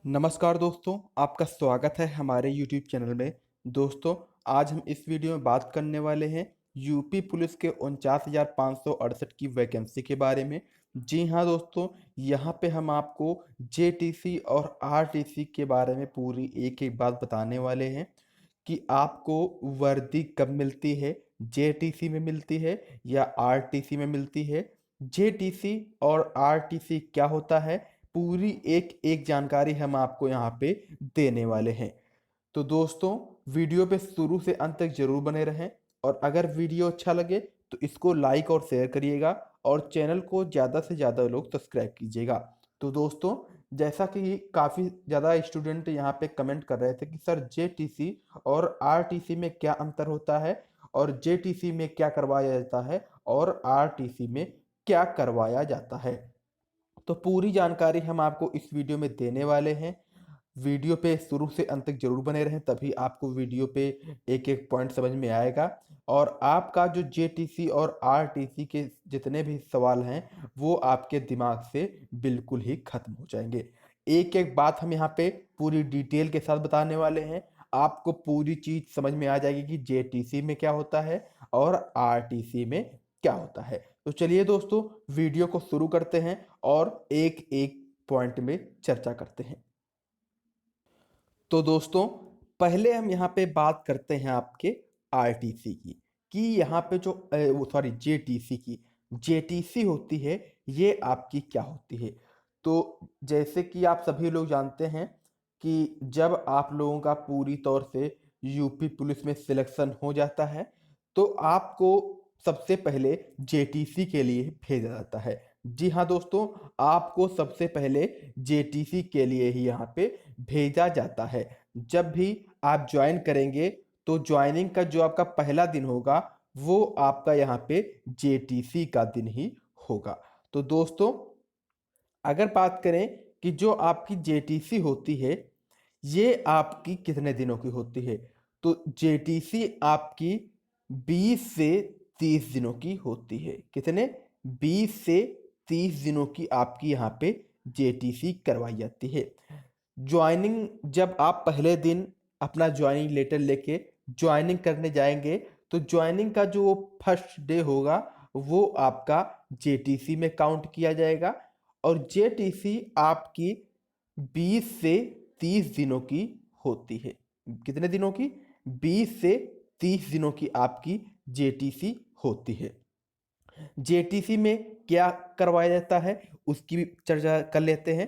नमस्कार दोस्तों, आपका स्वागत है हमारे यूट्यूब चैनल में। दोस्तों, आज हम इस वीडियो में बात करने वाले हैं यूपी पुलिस के 49,568 की वैकेंसी के बारे में। जी हाँ दोस्तों, यहाँ पे हम आपको जेटीसी और आरटीसी के बारे में पूरी एक-एक बात बताने वाले हैं कि आपको वर्दी कब मिलती है, जेटीसी में मिलती है या आरटीसी में मिलती है। जेटीसी और आरटीसी क्या होता है, पूरी एक-एक जानकारी हम आपको यहाँ पे देने वाले हैं। तो दोस्तों, वीडियो पे शुरू से अंत तक ज़रूर बने रहें और अगर वीडियो अच्छा लगे तो इसको लाइक और शेयर करिएगा और चैनल को ज़्यादा से ज़्यादा लोग सब्सक्राइब कीजिएगा। तो दोस्तों, जैसा कि काफ़ी ज़्यादा स्टूडेंट यहाँ पे कमेंट कर रहे थे कि सर जेटीसी और आरटीसी में क्या अंतर होता है और जेटीसी में क्या करवाया जाता है और आरटीसी में क्या करवाया जाता है। तो पूरी जानकारी हम आपको इस वीडियो में देने वाले हैं। वीडियो पे शुरू से अंत तक जरूर बने रहें, तभी आपको वीडियो पे एक-एक पॉइंट समझ में आएगा और आपका जो जेटीसी और आरटीसी के जितने भी सवाल हैं, वो आपके दिमाग से बिल्कुल ही खत्म हो जाएँगे। एक-एक बात हम यहाँ पे पूरी डिटेल के साथ बताने वाले हैं। आपको पूरी चीज़ समझ में आ जाएगी कि जेटीसी में क्या होता है और आरटीसी में क्या होता है। तो चलिए दोस्तों, वीडियो को शुरू करते हैं और एक-एक पॉइंट में चर्चा करते हैं। तो दोस्तों, पहले हम यहाँ पे बात करते हैं आपके आरटीसी की कि यहाँ पे जो जेटीसी की। जेटीसी होती है, ये आपकी क्या होती है? तो जैसे कि आप सभी लोग जानते हैं कि जब आप लोगों का पूरी तौर से यूपी पुलिस में सिलेक्शन हो जाता है, तो आपको सबसे पहले जेटीसी के लिए भेजा जाता है। जी हाँ दोस्तों, आपको सबसे पहले जेटीसी के लिए ही यहाँ पे भेजा जाता है। जब भी आप जॉइन करेंगे, तो जॉइनिंग का जो आपका पहला दिन होगा, वो आपका यहाँ पे जेटीसी का दिन ही होगा। तो दोस्तों, अगर बात करें कि जो आपकी जेटीसी होती है, ये आपकी कितने दिनों की होती है? तो जेटीसी आपकी 20 से 30 दिनों की होती है। कितने? 20 से 30 दिनों की आपकी यहाँ पे जेटीसी करवाई जाती है। जॉइनिंग जब आप पहले दिन अपना जॉइनिंग लेटर लेके जॉइनिंग करने जाएँगे, तो जॉइनिंग का जो फर्स्ट डे होगा, वो आपका जेटीसी में काउंट किया जाएगा और जेटीसी आपकी 20 से 30 दिनों की होती है। कितने दिनों की? 20 से 30 दिनों की आपकी जेटीसी होती है। जेटीसी में क्या करवाया जाता है, उसकी भी चर्चा कर लेते हैं।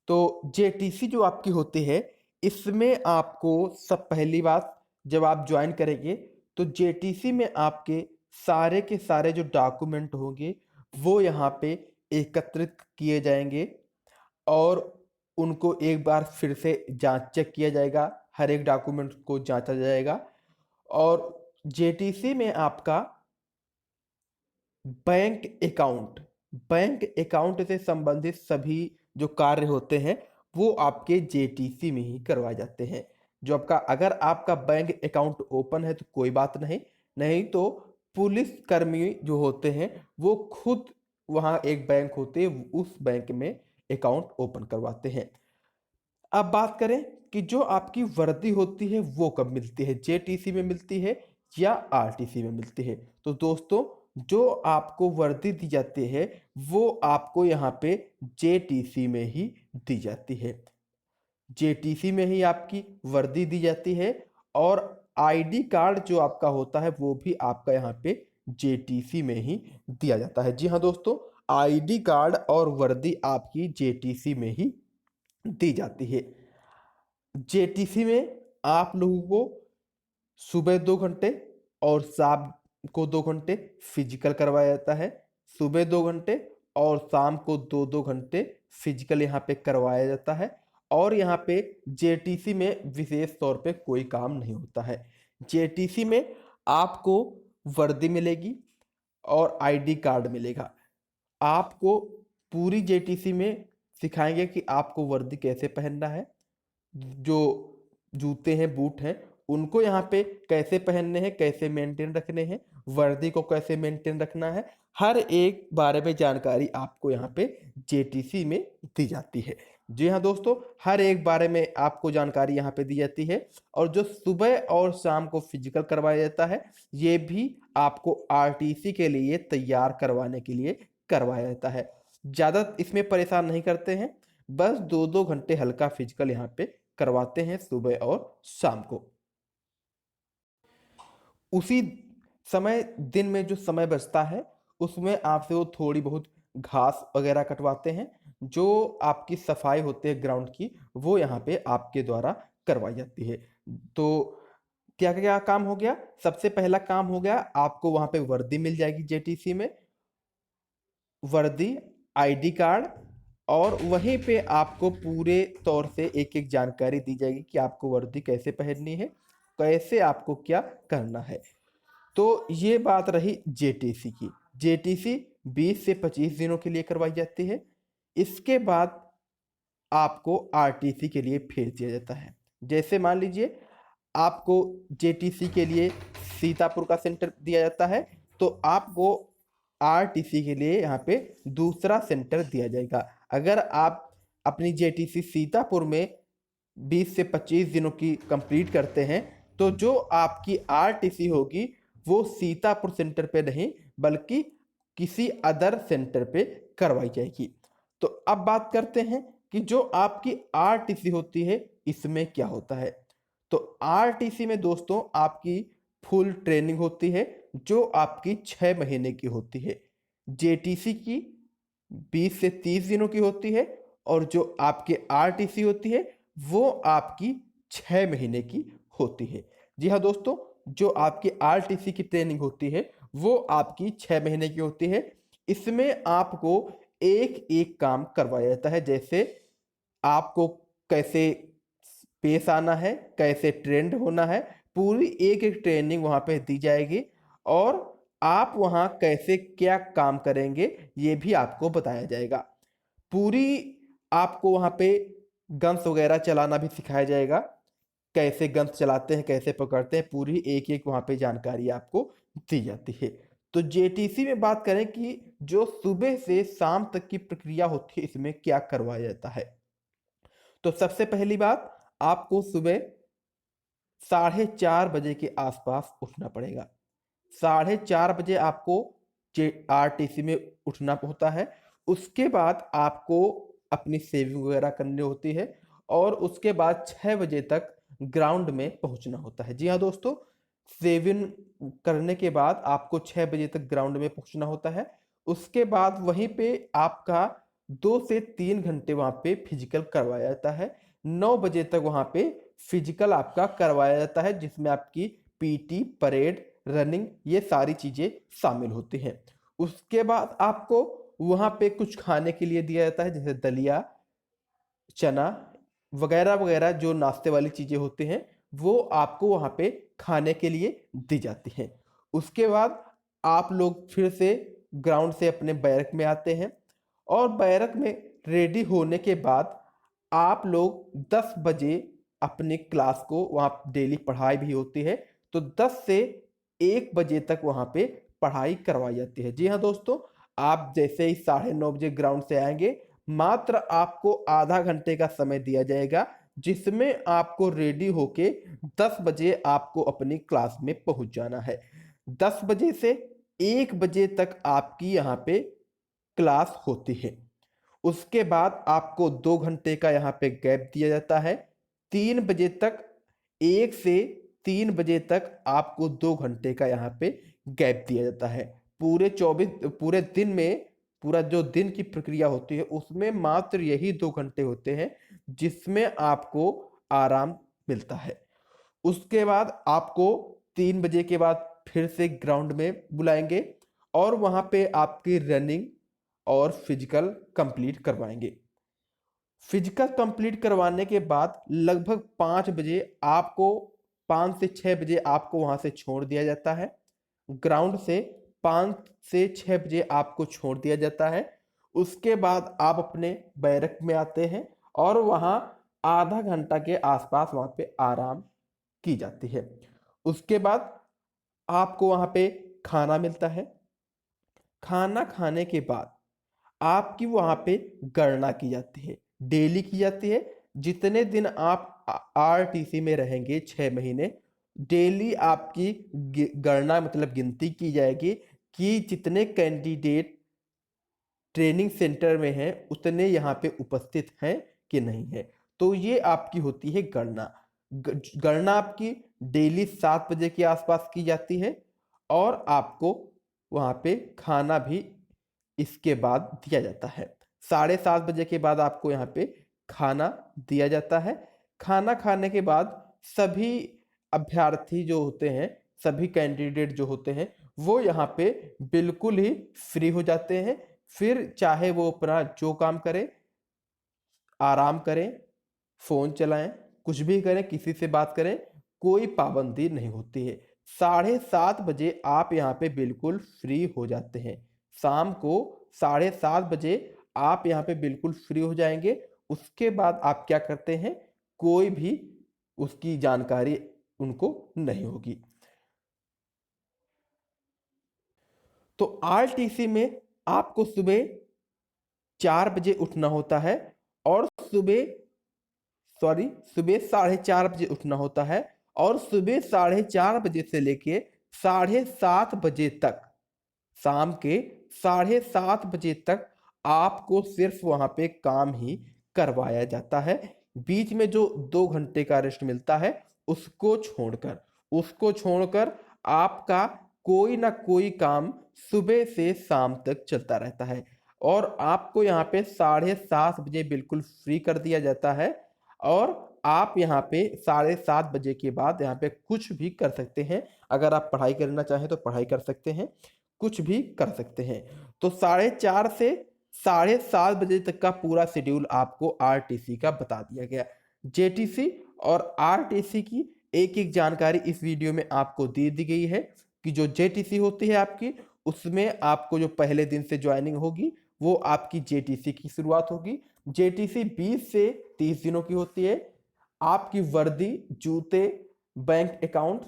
तो जेटीसी जो आपकी होती है, इसमें आपको सब पहली बात जब आप जॉइन करेंगे, तो जेटीसी में आपके सारे के सारे जो डॉक्यूमेंट होंगे, वो यहाँ पे एकत्रित किए जाएँगे और उनको एक बार फिर से जाँच चेक किया जाएगा, हर एक डॉक्यूमेंट को जाँचा जाएगा और जेटीसी में आपका बैंक अकाउंट बैंक अकाउंट से संबंधित सभी जो कार्य होते हैं, वो आपके जेटीसी में ही करवाए जाते हैं। जो आपका अगर आपका बैंक अकाउंट ओपन है तो कोई बात नहीं, नहीं तो पुलिस कर्मी जो होते हैं, वो खुद वहाँ एक बैंक होते हैं, उस बैंक में अकाउंट ओपन करवाते हैं। अब बात करें कि जो आपकी वर्दी होती है वो कब मिलती है, जेटीसी में मिलती है या आरटीसी में मिलती है। तो दोस्तों, जो आपको वर्दी दी जाती है वो आपको यहाँ पे जेटीसी में ही दी जाती है। जेटीसी में ही आपकी वर्दी दी जाती है और आईडी कार्ड जो आपका होता है वो भी आपका यहाँ पे जेटीसी में ही दिया जाता है। जी हाँ दोस्तों, आईडी कार्ड और वर्दी आपकी जेटीसी में ही दी जाती है। जेटीसी में आप लोगों को सुबह 2 घंटे और शाम को 2 घंटे फिजिकल करवाया जाता है। सुबह 2 घंटे और शाम को 2-2 घंटे फिजिकल यहाँ पे करवाया जाता है और यहाँ पे जेटीसी में विशेष तौर पे कोई काम नहीं होता है। जेटीसी में आपको वर्दी मिलेगी और आईडी कार्ड मिलेगा। आपको पूरी जेटीसी में सिखाएँगे कि आपको वर्दी कैसे पहनना है, जो जूते हैं, बूट हैं, उनको यहाँ पे कैसे पहनने हैं, कैसे मेंटेन रखने हैं, वर्दी को कैसे मेंटेन रखना है, हर एक बारे में जानकारी आपको यहाँ पे जेटीसी में दी जाती है। जी हाँ दोस्तों, हर एक बारे में आपको जानकारी यहाँ पे दी जाती है। और जो सुबह और शाम को फिजिकल करवाया जाता है, ये भी आपको आरटीसी के लिए तैयार करवाने के लिए करवाया जाता है। ज़्यादा इसमें परेशान नहीं करते हैं, बस 2-2 घंटे हल्का फिजिकल यहाँ पे करवाते हैं सुबह और शाम को। उसी समय दिन में जो समय बचता है, उसमें आपसे वो थोड़ी बहुत घास वगैरह कटवाते हैं। जो आपकी सफाई होती है ग्राउंड की, वो यहाँ पे आपके द्वारा करवाई जाती है। तो क्या-क्या काम हो गया? सबसे पहला काम हो गया, आपको वहाँ पे वर्दी मिल जाएगी जेटीसी में। वर्दी, आईडी कार्ड, और वहीं पे आपको पूरे तौर से एक-एक जानकारी दी जाएगी कि आपको वर्दी कैसे पहननी है, कैसे आपको क्या करना है। तो ये बात रही जेटीसी की। जेटीसी 20 से 25 दिनों के लिए करवाई जाती है। इसके बाद आपको आरटीसी के लिए भेज दिया जाता है। जैसे मान लीजिए आपको जेटीसी के लिए सीतापुर का सेंटर दिया जाता है, तो आपको आरटीसी के लिए यहाँ पे दूसरा सेंटर दिया जाएगा। अगर आप अपनी जेटीसी सीतापुर में 20 से 25 दिनों की कंप्लीट करते हैं, तो जो आपकी आरटीसी होगी, वो सीतापुर सेंटर पे नहीं, बल्कि किसी अदर सेंटर पे करवाई जाएगी। तो अब बात करते हैं कि जो आपकी आरटीसी होती है, इसमें क्या होता है। तो आरटीसी में दोस्तों आपकी फुल ट्रेनिंग होती है, जो आपकी 6 महीने की होती है। जेटीसी की 20 से 30 दिनों की होती है, और जो आपकी आरटीसी होती है, वो आपकी 6 महीने की होती है। जी हाँ दोस्तों, जो आपकी आरटीसी की ट्रेनिंग होती है, वो आपकी 6 महीने की होती है। इसमें आपको एक-एक काम करवाया जाता है, जैसे आपको कैसे पेश आना है, कैसे ट्रेंड होना है, पूरी एक-एक ट्रेनिंग वहाँ पे दी जाएगी। और आप वहाँ कैसे क्या काम करेंगे, ये भी आपको बताया जाएगा। पूरी आपको वहाँ पे गन्स वगैरह चलाना भी सिखाया जाएगा। कैसे गन्स चलाते हैं, कैसे पकड़ते हैं, पूरी एक-एक वहाँ पे जानकारी आपको दी जाती है। तो जेटीसी में बात करें कि जो सुबह से शाम तक की प्रक्रिया होती है, इसमें क्या करवाया जाता है। तो सबसे पहली बात, आपको सुबह साढ़े 4 बजे के आसपास उठना पड़ेगा। साढ़े 4 बजे आपको जे आरटीसी में उठना होता है। उसके बाद आपको अपनी सेविंग वगैरह करनी होती है, और उसके बाद 6 बजे तक ग्राउंड में पहुँचना होता है। जी हाँ दोस्तों, सेविंग करने के बाद आपको 6 बजे तक ग्राउंड में पहुँचना होता है। उसके बाद वहीं पे आपका 2 से 3 घंटे वहाँ पे फिजिकल करवाया जाता है। 9 बजे तक वहाँ पे फिजिकल आपका करवाया जाता है, जिसमें आपकी पीटी, परेड, रनिंग, ये सारी चीज़ें शामिल होती हैं। उसके बाद आपको वहाँ पे कुछ खाने के लिए दिया जाता है, जैसे दलिया, चना वगैरह-वगैरह, जो नाश्ते वाली चीज़ें होती हैं, वो आपको वहाँ पे खाने के लिए दी जाती हैं। उसके बाद आप लोग फिर से ग्राउंड से अपने बैरक में आते हैं, और बैरक में रेडी होने के बाद आप लोग 10 बजे अपनी क्लास को, वहाँ डेली पढ़ाई भी होती है, तो 10 से 1 बजे तक वहाँ पे पढ़ाई करवाई जाती है। जी हाँ दोस्तों, आप जैसे ही साढ़े 9 बजे ग्राउंड से आएँगे, मात्र आपको आधा घंटे का समय दिया जाएगा, जिसमें आपको रेडी होके 10 बजे आपको अपनी क्लास में पहुँच जाना है। 10 बजे से 1 बजे तक आपकी यहाँ पे क्लास होती है। उसके बाद आपको 2 घंटे का यहाँ पे गैप दिया जाता है। 3 बजे तक, 1 से 3 बजे तक आपको 2 घंटे का यहाँ पे गैप दिया जाता है। पूरे दिन में, पूरा जो दिन की प्रक्रिया होती है, उसमें मात्र यही 2 घंटे होते हैं, जिसमें आपको आराम मिलता है। उसके बाद आपको 3 बजे के बाद फिर से ग्राउंड में बुलाएँगे, और वहाँ पे आपकी रनिंग और फिजिकल कंप्लीट करवाएँगे। फिजिकल कंप्लीट करवाने के बाद लगभग 5 बजे आपको, 5 से 6 बजे आपको वहाँ से छोड़ दिया जाता है। ग्राउंड से 5 से 6 बजे आपको छोड़ दिया जाता है। उसके बाद आप अपने बैरक में आते हैं, और वहाँ आधा घंटा के आसपास वहाँ पे आराम की जाती है। उसके बाद आपको वहाँ पे खाना मिलता है। खाना खाने के बाद आपकी वहाँ पे गणना की जाती है। डेली की जाती है। जितने दिन आप आरटीसी में रहेंगे 6 महीने, डेली आपकी गणना मतलब गिनती की जाएगी कि जितने कैंडिडेट ट्रेनिंग सेंटर में हैं उतने यहाँ पे उपस्थित हैं कि नहीं है। तो ये आपकी होती है गणना। गणना आपकी डेली 7 बजे के आसपास की जाती है और आपको वहाँ पे खाना भी इसके बाद दिया जाता है। 7:30 बजे के बाद आपको यहाँ पे खाना दिया जाता है। खाना खाने के बाद सभी अभ्यर्थी जो होते हैं, सभी कैंडिडेट जो होते हैं, वो यहाँ पे बिल्कुल ही फ्री हो जाते हैं। फिर चाहे वो अपना जो काम करें, आराम करें, फ़ोन चलाएं, कुछ भी करें, किसी से बात करें, कोई पाबंदी नहीं होती है। 7:30 बजे आप यहाँ पे बिल्कुल फ्री हो जाते हैं। शाम को 7:30 बजे आप यहाँ पे बिल्कुल फ्री हो जाएंगे। उसके बाद आप क्या करते हैं, कोई भी उसकी जानकारी उनको नहीं होगी। तो आरटीसी में आपको सुबह 4 बजे उठना होता है और सुबह 4:30 बजे उठना होता है और सुबह 4:30 बजे से लेके 7:30 बजे तक, शाम के 7:30 बजे तक आपको सिर्फ वहां पे काम ही करवाया जाता है। बीच में जो 2 घंटे का रेस्ट मिलता है उसको छोड़कर आपका कोई ना कोई काम सुबह से शाम तक चलता रहता है और आपको यहाँ पे 7:30 बजे बिल्कुल फ्री कर दिया जाता है और आप यहाँ पे 7:30 बजे के बाद यहाँ पे कुछ भी कर सकते हैं। अगर आप पढ़ाई करना चाहें तो पढ़ाई कर सकते हैं, कुछ भी कर सकते हैं। तो 4:30 से 7:30 बजे तक का पूरा शेड्यूल आपको आरटीसी का बता दिया गया। जेटीसी और आरटीसी की एक एक जानकारी इस वीडियो में आपको दे दी गई है कि जो जेटीसी होती है आपकी, उसमें आपको जो पहले दिन से ज्वाइनिंग होगी वो आपकी जेटीसी की शुरुआत होगी। जेटीसी 20 से 30 दिनों की होती है। आपकी वर्दी, जूते, बैंक अकाउंट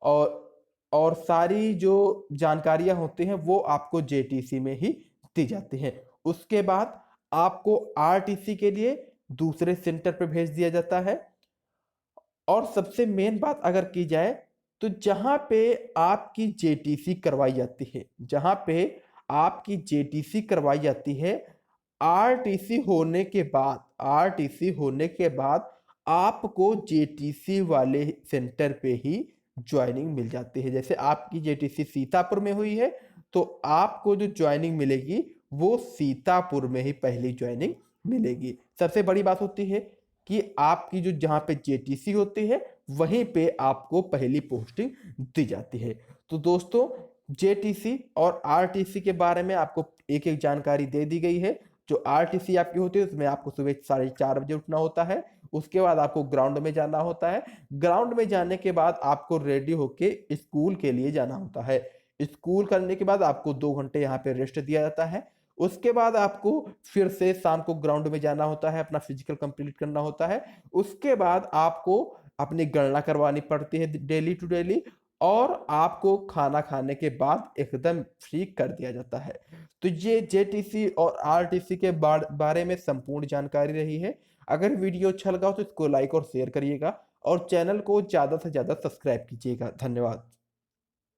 और सारी जो जानकारियां होती हैं वो आपको जेटीसी में ही दी जाती हैं। उसके बाद आपको आरटीसी के लिए दूसरे सेंटर पर भेज दिया जाता है। और सबसे मेन बात अगर की जाए तो जहां पे आपकी जेटीसी करवाई जाती है, जहां पे आपकी जेटीसी करवाई जाती है, आरटीसी होने के बाद आपको जेटीसी वाले सेंटर पे ही ज्वाइनिंग मिल जाती है। जैसे आपकी जेटीसी सीतापुर में हुई है तो आपको जो ज्वाइनिंग मिलेगी वो सीतापुर में ही पहली ज्वाइनिंग मिलेगी। सबसे बड़ी बात होती है कि आपकी जो जहां पे जेटीसी होती है वहीं पे आपको पहली पोस्टिंग दी जाती है। तो दोस्तों, जेटीसी और आरटीसी के बारे में आपको एक एक जानकारी दे दी गई है। जो आरटीसी आपकी होती है उसमें आपको सुबह 4:30 बजे उठना होता है। उसके बाद आपको ग्राउंड में जाना होता है। ग्राउंड में जाने के बाद आपको रेडी होके स्कूल के लिए जाना होता है। स्कूल करने के बाद आपको 2 घंटे यहाँ पे रेस्ट दिया जाता है। उसके बाद आपको फिर से शाम को ग्राउंड में जाना होता है, अपना फिजिकल कंप्लीट करना होता है। उसके बाद आपको अपनी गणना करवानी पड़ती है डेली टू डेली और आपको खाना खाने के बाद एकदम फ्री कर दिया जाता है। तो ये जेटीसी और आरटीसी के बारे में संपूर्ण जानकारी रही है। अगर वीडियो अच्छा लगा हो तो इसको लाइक और शेयर करिएगा और चैनल को ज़्यादा से ज़्यादा सब्सक्राइब कीजिएगा। धन्यवाद।